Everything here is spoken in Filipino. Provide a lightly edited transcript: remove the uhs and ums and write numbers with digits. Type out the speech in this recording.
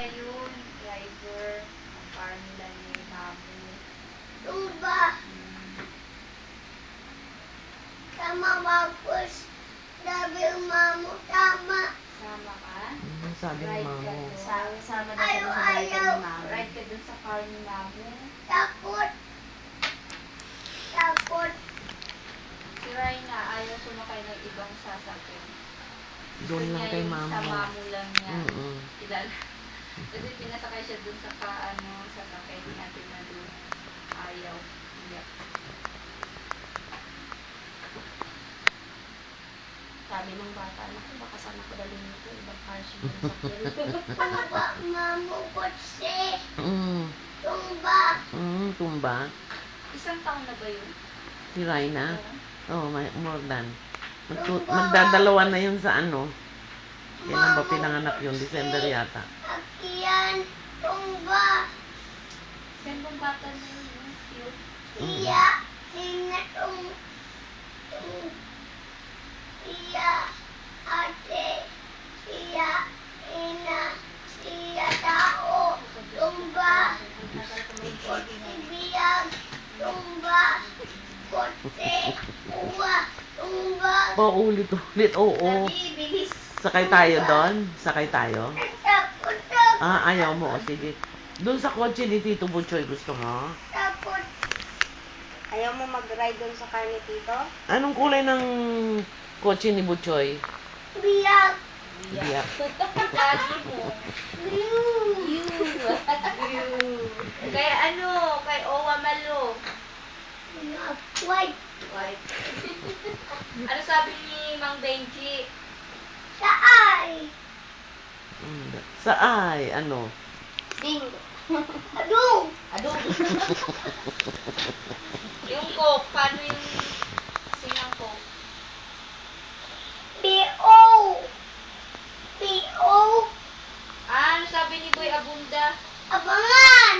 Ayun, driver, ang car nila ni Mami. Tumba. Tama bagos. Sabi mamo, tama. Sama ka? Sabi ni Ride ka Mamo. doon. Sama na kami sa bahay Ayaw. ni Mami. Ride ka dun sa car ni Mami. Takot. Takot. Si Raina, ayaw sumakay ng ibang sasakyan. Doon Gusto lang niya kay yung Mamo. sa Mamo lang niya. Mm-mm. Kilala. Kasi pinasakay siya dun sa sasakyan natin na dun. Ayaw. Iyak. Sabi ng bata, naku, baka sana ko dalhin nito. Ibang cars yung sakyan. Tumba, mamo, kotse. Mm. Tumba. Tumba. Isang taon na ba yun? Si Raina? Oo. More than. Magdadalawa na yun sa ano. Kailan ba pinanganak yun? December yata. Akian. Tumba. Gandang bata na yun. Cute. Iya. Sina Iya. Ate. Iya. Ina. Iya tao. Tumba. Kotse biyag. Tumba. Kotse. Uwa. Tumba. Ulit. Oo. Dali, bilis. Sakay tayo doon? Sakay tayo? Takot. Ayaw mo. O, sige. Doon sa kotse ni Tito Butchoy, gusto mo? Takot. Ayaw mo mag-ride doon sa car ni Tito? Anong kulay ng kotse ni Butchoy? Biyag. Biyak. Dali mo. Blue. Kaya ano? Kay Owa Malo. White. White. Ano sabi ni Mang Benji? Saay. Sa ay, ano? Ding! Adong. Adong! Yung Coke, paano yung sinang Coke? B.O. B.O. Ano sabi ni Boy Abunda? Abangan.